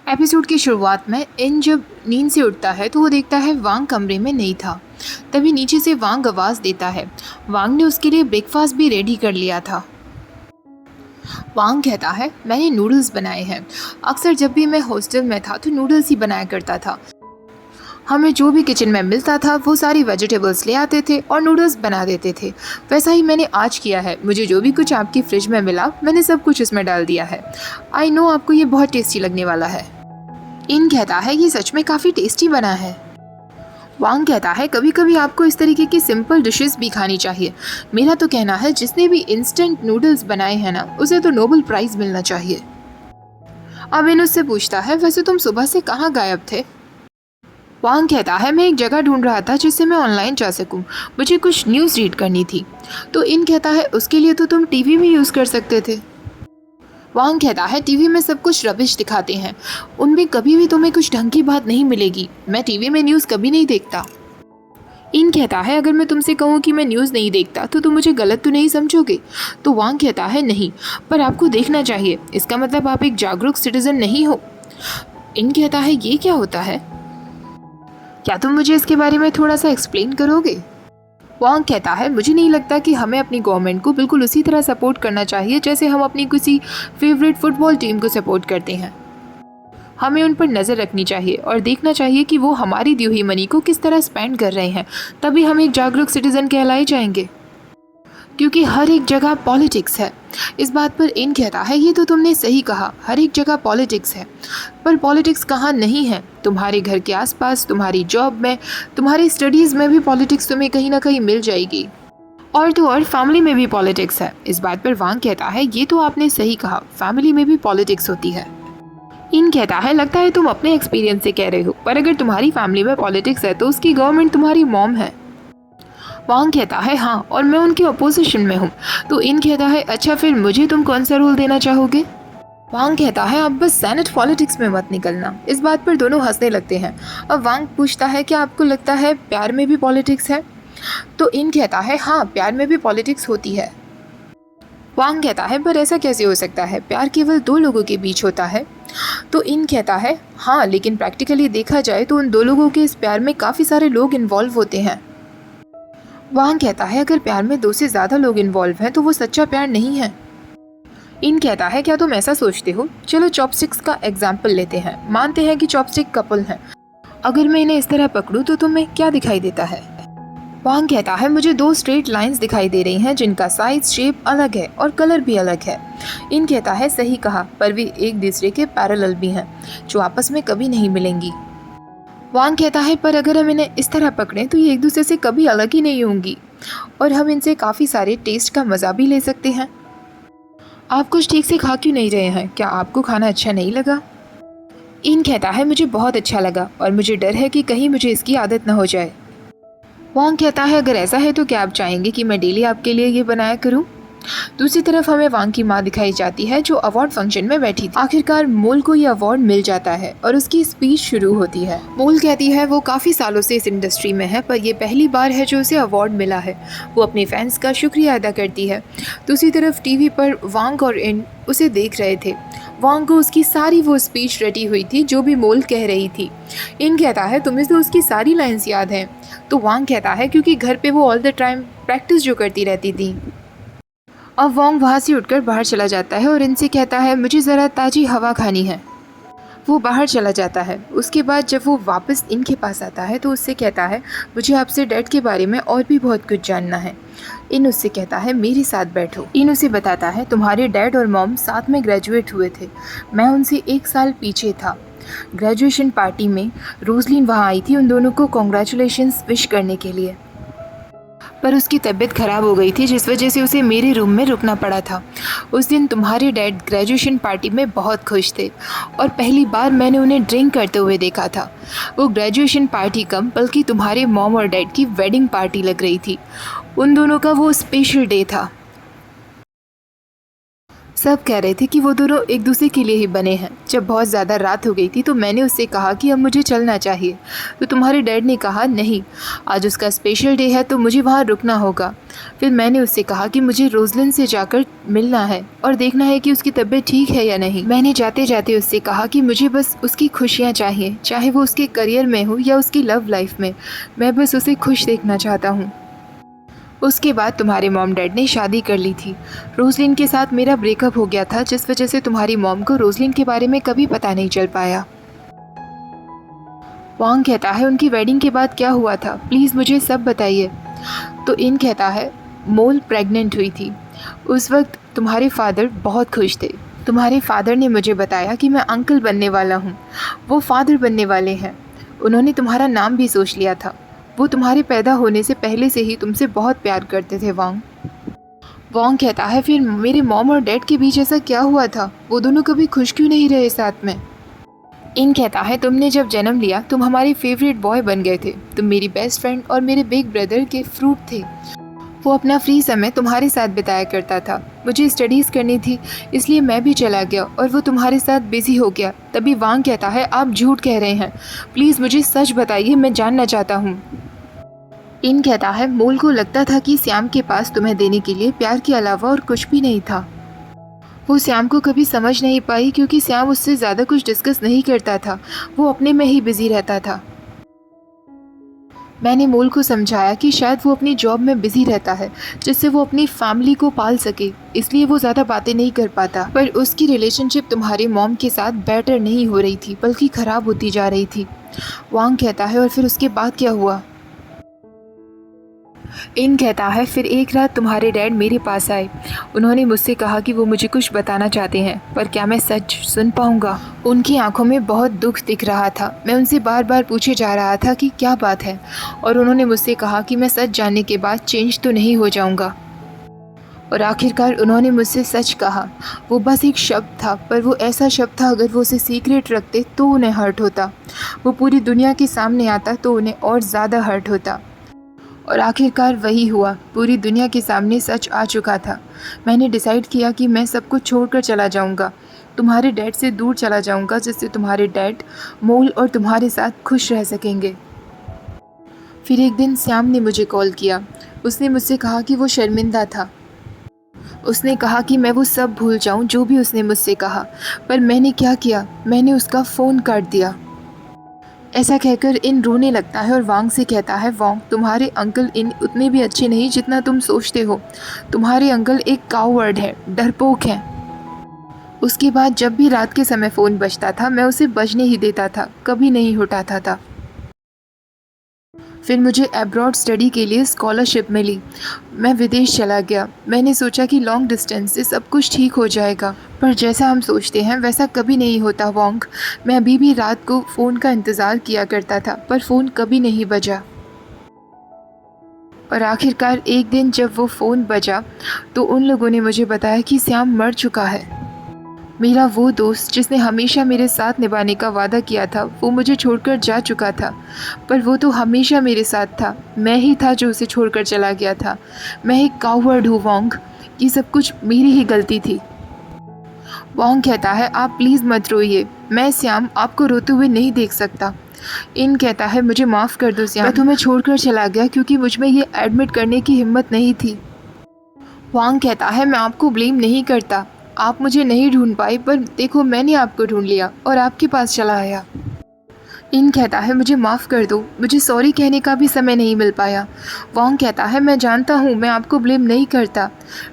Episode की शुरुआत में इन जब नींद से उठता है तो वो देखता है वांग कमरे में नहीं था। तभी नीचे से वांग आवाज़ देता है। वांग ने उसके लिए ब्रेकफास्ट भी रेडी कर लिया था। वांग कहता है, मैंने नूडल्स बनाए हैं। अक्सर जब भी मैं हॉस्टल में था तो नूडल्स ही बनाया करता था। हमें जो भी किचन में मिलता था वो सारी वेजिटेबल्स ले आते थे और नूडल्स बना देते थे। वैसा ही मैंने आज किया है। मुझे जो भी कुछ आपकी फ्रिज में मिला मैंने सब कुछ इसमें डाल दिया है। आई नो आपको ये बहुत टेस्टी लगने वाला है। इन कहता है, ये सच में काफ़ी टेस्टी बना है। वांग कहता है, कभी कभी आपको इस तरीके की सिंपल डिशेस भी खानी चाहिए। मेरा तो कहना है जिसने भी इंस्टेंट नूडल्स बनाए हैं ना, उसे तो नोबेल प्राइज़ मिलना चाहिए। अब इन उससे पूछता है, वैसे तुम सुबह से कहाँ गायब थे? वांग कहता है, मैं एक जगह ढूंढ रहा था जिससे मैं ऑनलाइन जा सकूं। मुझे कुछ न्यूज़ रीड करनी थी। तो इन कहता है, उसके लिए तो तुम टीवी भी यूज़ कर सकते थे। वांग कहता है, टीवी में सब कुछ रबिश दिखाते हैं। उनमें कभी भी तुम्हें कुछ ढंग की बात नहीं मिलेगी। मैं टीवी में न्यूज़ कभी नहीं देखता। इन कहता है, अगर मैं तुमसे कहूँ कि मैं न्यूज़ नहीं देखता तो तुम मुझे गलत तो नहीं समझोगे? तो वांग कहता है, नहीं, पर आपको देखना चाहिए। इसका मतलब आप एक जागरूक सिटीजन नहीं हो। इन कहता है, ये क्या होता है? क्या तुम मुझे इसके बारे में थोड़ा सा एक्सप्लेन करोगे? वांग कहता है, मुझे नहीं लगता कि हमें अपनी गवर्नमेंट को बिल्कुल उसी तरह सपोर्ट करना चाहिए जैसे हम अपनी किसी फेवरेट फुटबॉल टीम को सपोर्ट करते हैं। हमें उन पर नज़र रखनी चाहिए और देखना चाहिए कि वो हमारी दी हुई मनी को किस तरह स्पेंड कर रहे हैं। तभी हम एक जागरूक सिटीज़न कहलाए जाएंगे। क्योंकि हर एक जगह पॉलिटिक्स है। इस बात पर इन कहता है, ये तो तुमने सही कहा, हर एक जगह पॉलिटिक्स है। पर पॉलिटिक्स कहाँ नहीं है? तुम्हारे घर के आसपास, तुम्हारी जॉब में, तुम्हारी स्टडीज़ में भी पॉलिटिक्स तुम्हें कहीं ना कहीं मिल जाएगी। और तो और फैमिली में भी पॉलिटिक्स है। इस बात पर वांग कहता है, ये तो आपने सही कहा, फैमिली में भी पॉलिटिक्स होती है। इन कहता है, लगता है तुम अपने एक्सपीरियंस से कह रहे हो, पर अगर तुम्हारी फैमिली में पॉलिटिक्स है तो उसकी गवर्नमेंट तुम्हारी मॉम है। वांग कहता है, हाँ, और मैं उनके अपोजिशन में हूँ। तो इन कहता है, अच्छा फिर मुझे तुम कौन सा रोल देना चाहोगे? वांग कहता है, अब बस सेनेट पॉलिटिक्स में मत निकलना। इस बात पर दोनों हंसने लगते हैं। अब वांग पूछता है, क्या आपको लगता है प्यार में भी पॉलिटिक्स है? तो इन कहता है, हाँ, प्यार में भी पॉलिटिक्स होती है। वांग कहता है, पर ऐसा कैसे हो सकता है? प्यार केवल दो लोगों के बीच होता है। तो इन कहता है, हाँ, लेकिन प्रैक्टिकली देखा जाए तो उन दो लोगों के इस प्यार में काफ़ी सारे लोग इन्वॉल्व होते हैं। वांग कहता है, अगर प्यार में दो से ज़्यादा लोग इन्वॉल्व हैं तो वो सच्चा प्यार नहीं है। इन कहता है, क्या तुम ऐसा सोचते हो? चलो चॉपस्टिक्स का एग्जाम्पल लेते हैं। मानते हैं कि चॉपस्टिक कपल हैं। अगर मैं इन्हें इस तरह पकड़ूं तो तुम्हें क्या दिखाई देता है? वांग कहता है, मुझे दो स्ट्रेट लाइंस दिखाई दे रही हैं जिनका साइज, शेप अलग है और कलर भी अलग है। इन कहता है, सही कहा, पर वे एक दूसरे के पैरेलल भी हैं जो आपस में कभी नहीं मिलेंगी। वांग कहता है, पर अगर हम इन्हें इस तरह पकड़ें तो ये एक दूसरे से कभी अलग ही नहीं होंगी और हम इनसे काफ़ी सारे टेस्ट का मज़ा भी ले सकते हैं। आप कुछ ठीक से खा क्यों नहीं रहे हैं? क्या आपको खाना अच्छा नहीं लगा? इन कहता है, मुझे बहुत अच्छा लगा और मुझे डर है कि कहीं मुझे इसकी आदत न हो जाए। वांग कहता है, अगर ऐसा है तो क्या आप चाहेंगे कि मैं डेली आपके लिए ये बनाया करूं? दूसरी तरफ हमें वांग की माँ दिखाई जाती है जो अवार्ड फंक्शन में बैठी थी। आखिरकार मोल को ये अवार्ड मिल जाता है और उसकी स्पीच शुरू होती है। मोल कहती है वो काफ़ी सालों से इस इंडस्ट्री में है पर ये पहली बार है जो उसे अवार्ड मिला है। वो अपने फैंस का शुक्रिया अदा करती है। दूसरी तरफ टीवी पर वांग और इन उसे देख रहे थे। वांग को उसकी सारी वो स्पीच रटी हुई थी जो भी मोल कह रही थी। इन कहता है, तुम्हें तो उसकी सारी लाइन्स याद हैं? तो वांग कहता है, क्योंकि घर पे वो ऑल द टाइम प्रैक्टिस जो करती रहती थी। अब वांग वहाँ से उठकर बाहर चला जाता है और इनसे कहता है, मुझे ज़रा ताज़ी हवा खानी है। वो बाहर चला जाता है। उसके बाद जब वो वापस इनके पास आता है तो उससे कहता है, मुझे आपसे डैड के बारे में और भी बहुत कुछ जानना है। इन उससे कहता है, मेरे साथ बैठो। इन उसे बताता है, तुम्हारे डैड और मॉम साथ में ग्रेजुएट हुए थे। मैं उनसे 1 साल पीछे था। ग्रेजुएशन पार्टी में रोजलिन वहाँ आई थी उन दोनों को कॉन्ग्रेचुलेशंस विश करने के लिए, पर उसकी तबीयत ख़राब हो गई थी जिस वजह से उसे मेरे रूम में रुकना पड़ा था। उस दिन तुम्हारे डैड ग्रेजुएशन पार्टी में बहुत खुश थे और पहली बार मैंने उन्हें ड्रिंक करते हुए देखा था। वो ग्रेजुएशन पार्टी कम बल्कि तुम्हारे मॉम और डैड की वेडिंग पार्टी लग रही थी। उन दोनों का वो स्पेशल डे था। सब कह रहे थे कि वो दोनों एक दूसरे के लिए ही बने हैं। जब बहुत ज़्यादा रात हो गई थी तो मैंने उससे कहा कि अब मुझे चलना चाहिए, तो तुम्हारे डैड ने कहा नहीं, आज उसका स्पेशल डे है तो मुझे वहाँ रुकना होगा। फिर मैंने उससे कहा कि मुझे रोजलिन से जाकर मिलना है और देखना है कि उसकी तबीयत ठीक है या नहीं। मैंने जाते जाते उससे कहा कि मुझे बस उसकी खुशियाँ चाहिए, चाहे वो उसके करियर में हो या उसकी लव लाइफ में, मैं बस उसे खुश देखना चाहता हूँ। उसके बाद तुम्हारे मॉम डैड ने शादी कर ली थी। रोजलिन के साथ मेरा ब्रेकअप हो गया था, जिस वजह से तुम्हारी मॉम को रोजलिन के बारे में कभी पता नहीं चल पाया। वांग कहता है उनकी वेडिंग के बाद क्या हुआ था, प्लीज़ मुझे सब बताइए। तो इन कहता है मोल प्रेग्नेंट हुई थी। उस वक्त तुम्हारे फादर बहुत खुश थे। तुम्हारे फादर ने मुझे बताया कि मैं अंकल बनने वाला हूँ, वो फादर बनने वाले हैं। उन्होंने तुम्हारा नाम भी सोच लिया था। वो तुम्हारे पैदा होने से पहले से ही तुमसे बहुत प्यार करते थे वांग। वांग कहता है फिर मेरे मॉम और डैड के बीच ऐसा क्या हुआ था, वो दोनों कभी खुश क्यों नहीं रहे साथ में। इन कहता है तुमने जब जन्म लिया तुम हमारे फेवरेट बॉय बन गए थे। तुम मेरी बेस्ट फ्रेंड और मेरे बिग ब्रदर के फ्रूट थे। वो अपना फ्री समय तुम्हारे साथ बिताया करता था। मुझे स्टडीज़ करनी थी इसलिए मैं भी चला गया और वो तुम्हारे साथ बिजी हो गया। तभी वांग कहता है आप झूठ कह रहे हैं, प्लीज़ मुझे सच बताइए, मैं जानना चाहता हूँ। इन कहता है मोल को लगता था कि श्याम के पास तुम्हें देने के लिए प्यार के अलावा और कुछ भी नहीं था। वो श्याम को कभी समझ नहीं पाई क्योंकि श्याम उससे ज़्यादा कुछ डिस्कस नहीं करता था, वो अपने में ही बिजी रहता था। मैंने मोल को समझाया कि शायद वो अपनी जॉब में बिजी रहता है जिससे वो अपनी फैमिली को पाल सके, इसलिए वो ज़्यादा बातें नहीं कर पाता। पर उसकी रिलेशनशिप तुम्हारे मॉम के साथ बेटर नहीं हो रही थी बल्कि ख़राब होती जा रही थी। वांग कहता है और फिर उसके बाद क्या हुआ। इन कहता है फिर एक रात तुम्हारे डैड मेरे पास आए। उन्होंने मुझसे कहा कि वो मुझे कुछ बताना चाहते हैं, पर क्या मैं सच सुन पाऊंगा। उनकी आंखों में बहुत दुख दिख रहा था। मैं उनसे बार बार पूछे जा रहा था कि क्या बात है, और उन्होंने मुझसे कहा कि मैं सच जानने के बाद चेंज तो नहीं हो जाऊंगा। और आखिरकार उन्होंने मुझसे सच कहा। वो बस एक शब्द था, पर वो ऐसा शब्द था अगर वो उसे सीक्रेट रखते तो उन्हें हर्ट होता, वो पूरी दुनिया के सामने आता तो उन्हें और ज़्यादा हर्ट होता। और आखिरकार वही हुआ, पूरी दुनिया के सामने सच आ चुका था। मैंने डिसाइड किया कि मैं सब कुछ छोड़कर चला जाऊंगा, तुम्हारे डैड से दूर चला जाऊंगा, जिससे तुम्हारे डैड मोल और तुम्हारे साथ खुश रह सकेंगे। फिर एक दिन श्याम ने मुझे कॉल किया। उसने मुझसे कहा कि वो शर्मिंदा था। उसने कहा कि मैं वो सब भूल जाऊं जो भी उसने मुझसे कहा, पर मैंने क्या किया, मैंने उसका फ़ोन काट दिया। ऐसा कहकर इन रोने लगता है और वांग से कहता है वांग तुम्हारे अंकल इन उतने भी अच्छे नहीं जितना तुम सोचते हो। तुम्हारे अंकल एक कावर्ड है, डरपोक हैं। उसके बाद जब भी रात के समय फ़ोन बजता था मैं उसे बजने ही देता था, कभी नहीं उठाता था। फिर मुझे अब्रॉड स्टडी के लिए स्कॉलरशिप मिली। मैं विदेश चला गया। मैंने सोचा कि लॉन्ग डिस्टेंस से सब कुछ ठीक हो जाएगा, पर जैसा हम सोचते हैं वैसा कभी नहीं होता वांग। मैं अभी भी रात को फ़ोन का इंतज़ार किया करता था, पर फ़ोन कभी नहीं बजा। और आखिरकार एक दिन जब वो फ़ोन बजा तो उन लोगों ने मुझे बताया कि श्याम मर चुका है। मेरा वो दोस्त जिसने हमेशा मेरे साथ निभाने का वादा किया था वो मुझे छोड़कर जा चुका था, पर वो तो हमेशा मेरे साथ था। मैं ही था जो उसे छोड़कर चला गया था। मैं एक कावर्ड हूँ वांग, ये सब कुछ मेरी ही गलती थी। वांग कहता है आप प्लीज़ मत रोइए, मैं श्याम आपको रोते हुए नहीं देख सकता। इन कहता है मुझे माफ़ कर दो श्याम, मैं तुम्हें छोड़कर चला गया क्योंकि मुझ में ये एडमिट करने की हिम्मत नहीं थी। वांग कहता है मैं आपको ब्लेम नहीं करता, आप मुझे नहीं ढूंढ पाए, पर देखो मैंने आपको ढूंढ लिया और आपके पास चला आया। इन कहता है मुझे माफ़ कर दो, मुझे सॉरी कहने का भी समय नहीं मिल पाया। वांग कहता है मैं जानता हूँ मैं आपको ब्लेम नहीं करता।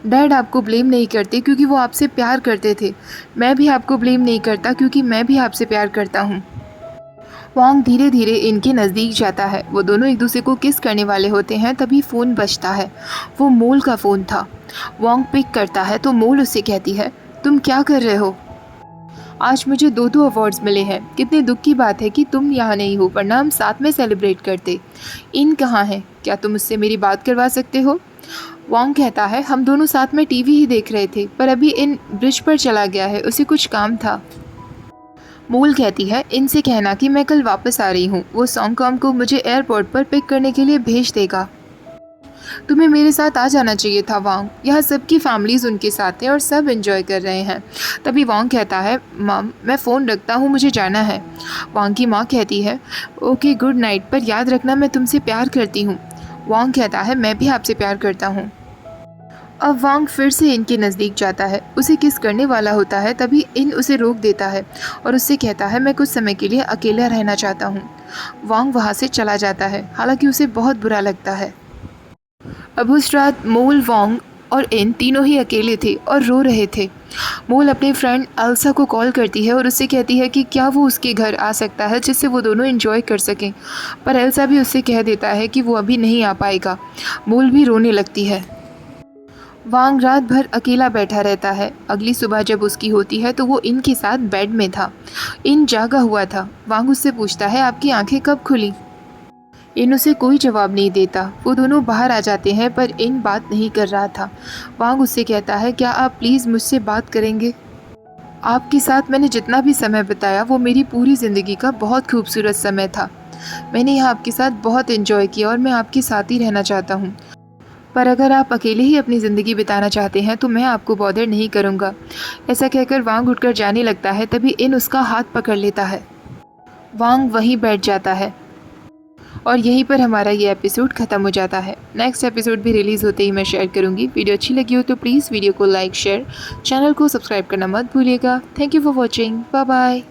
डैड आपको ब्लेम नहीं करते क्योंकि वो आपसे प्यार करते थे। मैं भी आपको ब्लेम नहीं करता क्योंकि मैं भी आपसे प्यार करता हूँ। वांग धीरे धीरे इनके नज़दीक जाता है। वो दोनों एक दूसरे को किस करने वाले होते हैं, तभी फ़ोन बजता है। वो मोल का फ़ोन था। वांग पिक करता है तो मोल उससे कहती है तुम क्या कर रहे हो। आज मुझे 2 अवार्ड्स मिले हैं, कितने दुख की बात है कि तुम यहाँ नहीं हो, वरना हम साथ में सेलिब्रेट करते। इन कहाँ है, क्या तुम उससे मेरी बात करवा सकते हो। वांग कहता है हम दोनों साथ में टीवी ही देख रहे थे, पर अभी इन ब्रिज पर चला गया है, उसे कुछ काम था। मोल कहती है इनसे कहना कि मैं कल वापस आ रही हूँ, वो सॉन्ग कॉम को मुझे एयरपोर्ट पर पिक करने के लिए भेज देगा। तुम्हें मेरे साथ आ जाना चाहिए था वांग, यहाँ सबकी फैमिलीज़ उनके साथ हैं और सब एंजॉय कर रहे हैं। तभी वांग कहता है मम मैं फ़ोन रखता हूँ, मुझे जाना है। वांग की माँ कहती है ओके गुड नाइट, पर याद रखना मैं तुमसे प्यार करती हूँ। वांग कहता है मैं भी आपसे प्यार करता हूँ। अब वांग फिर से इन के नज़दीक जाता है, उसे किस करने वाला होता है, तभी इन उसे रोक देता है और उससे कहता है मैं कुछ समय के लिए अकेला रहना चाहता हूँ। वांग वहाँ से चला जाता है, हालांकि उसे बहुत बुरा लगता है। अब उस रात मोल, वांग और इन तीनों ही अकेले थे और रो रहे थे। मोल अपने फ्रेंड एल्सा को कॉल करती है और उससे कहती है कि क्या वो उसके घर आ सकता है जिससे वो दोनों एंजॉय कर सकें, पर एल्सा भी उससे कह देता है कि वो अभी नहीं आ पाएगा। मोल भी रोने लगती है। वांग रात भर अकेला बैठा रहता है। अगली सुबह जब उसकी होती है तो वो इन के साथ बेड में था। इन जागा हुआ था। वांग उससे पूछता है आपकी आंखें कब खुली। इन उसे कोई जवाब नहीं देता। वो दोनों बाहर आ जाते हैं पर इन बात नहीं कर रहा था। वांग उससे कहता है क्या आप प्लीज़ मुझसे बात करेंगे। आपके साथ मैंने जितना भी समय बिताया वो मेरी पूरी ज़िंदगी का बहुत खूबसूरत समय था। मैंने यहाँ आपके साथ बहुत एंजॉय किया और मैं आपके साथ ही रहना चाहता हूँ, पर अगर आप अकेले ही अपनी ज़िंदगी बिताना चाहते हैं तो मैं आपको बॉदर नहीं करूँगा। ऐसा कहकर वांग उठकर जाने लगता है, तभी इन उसका हाथ पकड़ लेता है। वांग वहीं बैठ जाता है और यहीं पर हमारा ये एपिसोड ख़त्म हो जाता है। नेक्स्ट एपिसोड भी रिलीज़ होते ही मैं शेयर करूँगी। वीडियो अच्छी लगी हो तो प्लीज़ वीडियो को लाइक शेयर, चैनल को सब्सक्राइब करना मत भूलिएगा। Thank you for watching. Bye bye.